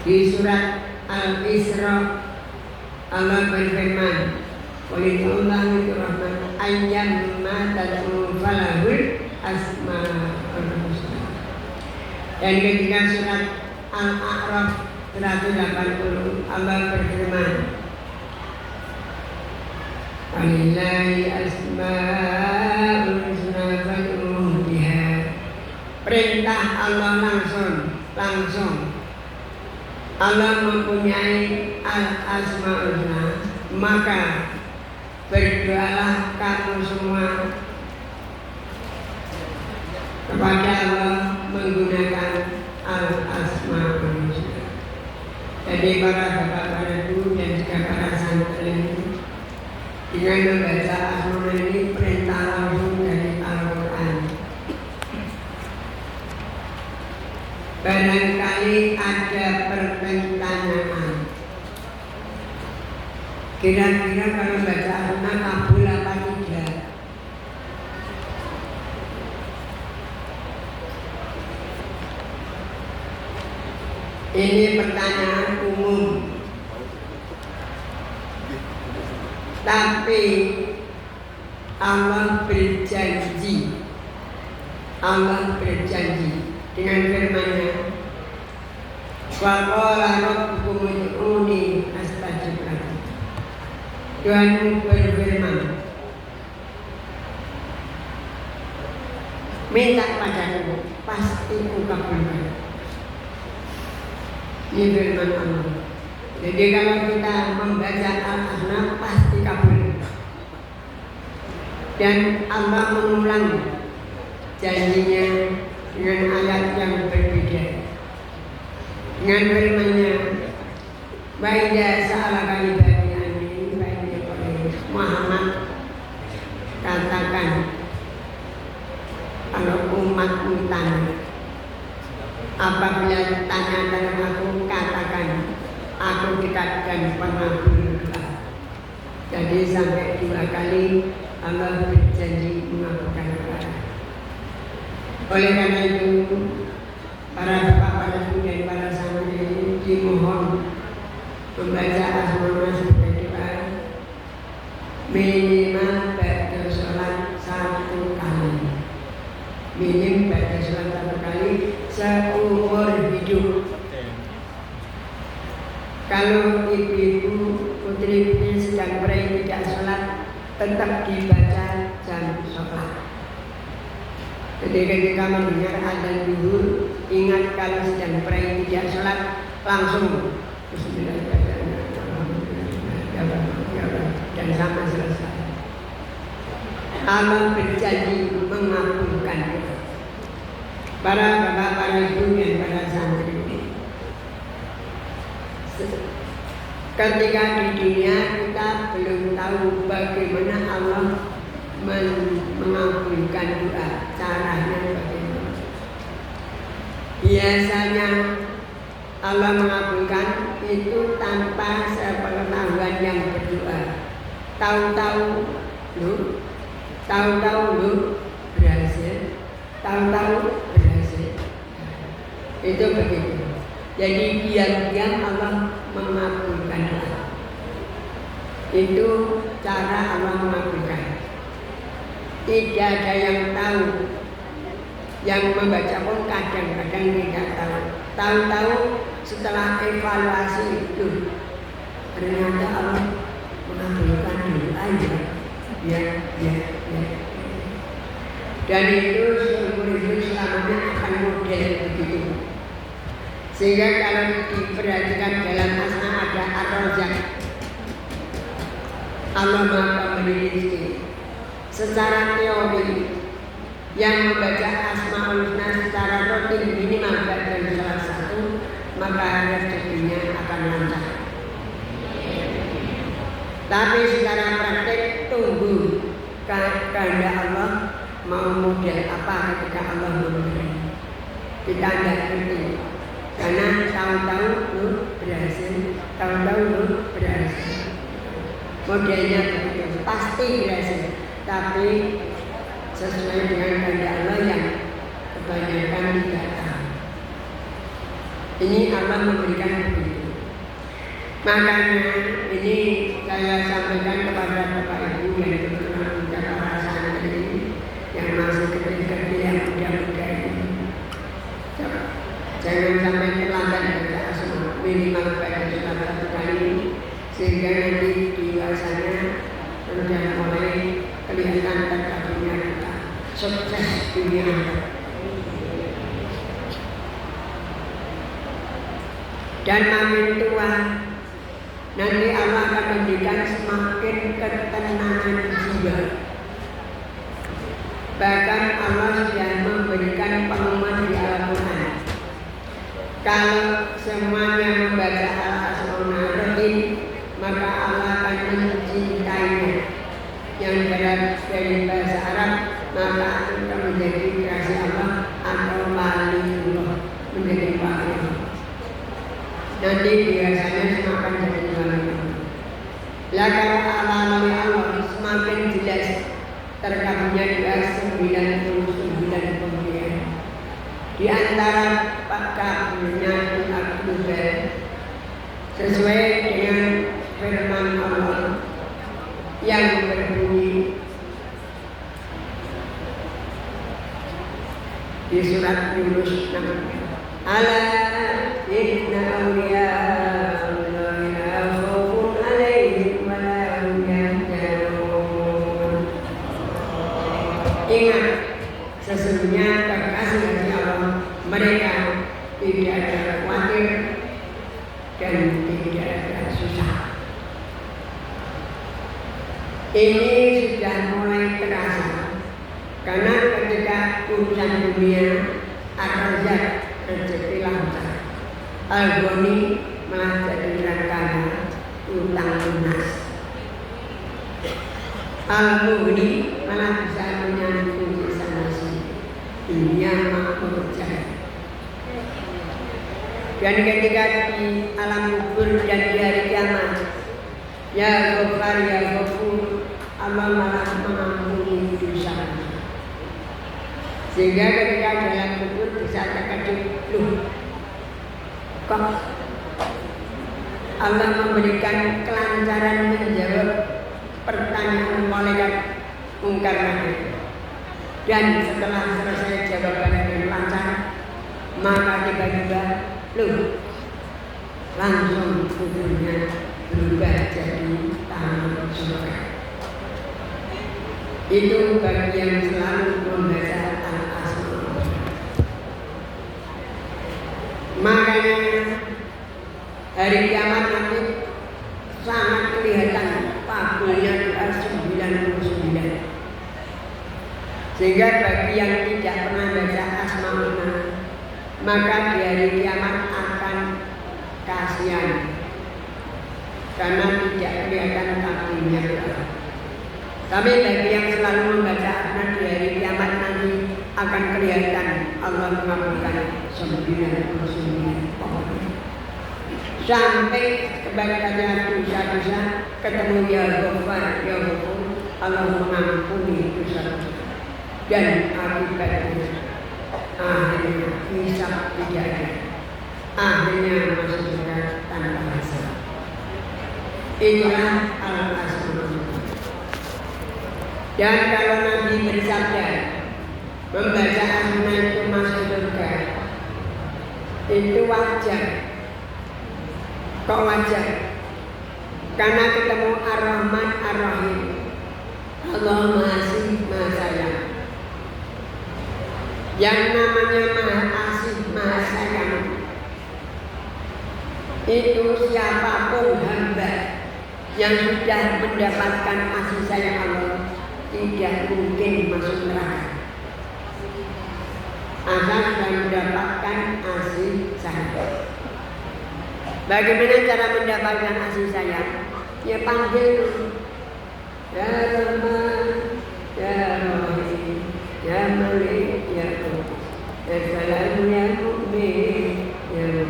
Di surat Al-Isra Allah berfirman, Walillahil rahman ayyamma tad'u falahul asmaul husna. Dan ketika surat Al-A'raf 180 Allah berfirman, Walillahi asmaul husna fad'uhu biha. Perintah Allah langsung Allah mempunyai al-asmaul husna, maka berdoalah kamu semua kepada Allah menggunakan al-asmaul husna. Jadi para bapak, para ibu dan juga para santri dengan membaca asmaul ini perintah langsung dari Al-Quran. Barangkali ada pertanyaan, kira-kira kalau baca asma kabul apa tidak? Ini pertanyaan umum, tapi Allah berjanji dengan firman-Nya, wa qala rabbukum ud'uni astajib lakum. Tuhanmu berfirman, minta padaku, pasti kukabulkan. Ini firman Allah. Jadi kalau kita membaca Al-Asma pasti kabul. Dan Allah mengulang janjinya dengan ayat yang berbeda. Dengan firman-Nya, wa idza sa'alaka ibadi anni fa inni qarib. Muhammad, katakan kalau umatmu tanya, apabila tanya tentang aku, katakan aku dekat dan pengabul doa. Jadi sampai 2 kali Allah berjanji mengabulkan doa. Oleh karena itu, para bapak, para ibu dan para santri dimohon membaca asmaul sebagai doa minimal ba'da sholat 1 kali. Minim ba'da sholat 1 kali seumur hidup. Kalau ibu-ibu, putri-putri sedang pray tidak sholat, tetap dibaca jam sholat. Jadi ketika mendengar adzan zuhur, ingat kalau sedang pray tidak sholat, langsung dan sama selesai. Allah berjanji mengabulkan. Para bapak, para ibu dan para santri, ketika di dunia kita belum tahu bagaimana Allah mengabulkan doa, caranya bagaimana. Biasanya Allah mengabulkan itu tanpa sepengetahuan yang berdoa. Tahu-tahu berhasil, tahu-tahu berhasil. Itu begitu. Jadi diam-diam Allah mengabulkan doa. Itu cara Allah mengabulkan. Tidak ada yang tahu. Yang membaca pun kadang-kadang tidak tahu. Tahu-tahu setelah evaluasi itu ternyata Allah mengabulkan doa ya. Dan itu seumur hidup selamanya akan model begitu. Sehingga kalau diperhatikan dalam asma ada Ar-Razzaq, Allah Maha Pemberi rezeki. Secara teori, yang membaca Asmaul Husna secara rutin minimal dari salah satu, maka rezekinya akan lancar. Tapi secara praktik tunggu kehendak Allah mau model apa ketika Allah memberi. Kita tidak ngerti. Karena tahu-tahu berhasil, tahu-tahu berhasil. Modelnya begitu, pasti berhasil. Tapi sesuai dengan kehendak Allah yang kebanyakan tidak tahu. Ini Allah memberikan begitu. Makanya ini saya sampaikan kepada Bapak Ibu yang kebetulan para santri ini yang masih kecil-kecil yang muda-muda ini. Jangan sampai terlambat baca asma, minimal baca surat satu kali sehingga nanti di luasannya sudah mulai kelihatan tanda-tanda kita sukses dunia akhirat. Dan makin tua nanti Allah akan memberikan semakin ketenangan jiwa. Bahkan Allah sudah memberikan pengumuman di Al-Quran. Kalau semuanya membaca Al-Asmaul Rahim, maka Allah akan mencintainya. Yang dari bahasa Arab, maka akan menjadi kasih Allah atau waliullah, menjadi wali Allah. Nanti biasanya semakin jadi wali. Lah kalau wali Allah semakin jelas terkabulnya doa 99 pemberian. Di antara kabulnya doa sesuai dengan firman Allah yang berbunyi di surat Yunus 6. Ala inna awliya Allahi la khawfun alaihim wa la hum yahzanun. Ingat, sesungguhnya kekasih dari Allah, mereka tidak ada khawatir dan tidak ada susah. Ini sudah mulai terasa karena ketika urusan dunia akan rezeki lancar, Al-Ghani malah jadi rangkaian utang lunas. Al-Mughni malah bisa menyambung sana sini, dunia makmur jaya. Dan ketika di alam kubur dan di hari kiamat, ya Ghafar ya Ghafur, Allah malah mengampuni dosa. Sehingga ketika dalam kubur bisa terkejut, loh, kok Allah memberikan kelancaran menjawab pertanyaan malaikat mungkar nakir. Dan setelah selesai jawabannya dengan lancar, maka tiba-tiba, loh, langsung kuburnya berubah jadi taman surga. Itu bagi yang selalu membaca Al-Asmaul. Makanya hari kiamat nanti sangat kelihatan pagungnya doa 99. Sehingga bagi yang tidak pernah baca Asmaul, maka di hari kiamat akan kasihan karena tidak kelihatan pagungnya doa. Tapi bagi yang selalu membaca Asmaul di hari kiamat nanti akan kelihatan Allah mengabulkan 99 pohon. Sampai kebalikannya dosa-dosa ketemu ya Ghafar ya Ghafur, Allah mengampuni dosa-dosa. Dan akibatnya akhirnya hisab tidak ada, akhirnya masuk surga tanpa hisab. Itulah Al-Asmaul. Dan kalau Nabi bersabda membaca Asmaul itu masuk surga, itu wajar. Kok wajar? Karena ketemu Ar-Rahman Ar-Rahim, Allah Maha Asih Maha Sayang. Yang namanya Maha Asih Maha Sayang itu siapapun hamba yang sudah mendapatkan kasih sayang Allah tidak mungkin masuk neraka asal sudah mendapatkan kasih sayang. Bagaimana cara mendapatkan kasih sayang? Ya panggil, ya Rahman, ya Rahim, ya Malik, ya Qudus, ya Salam, ya Mu'min, ya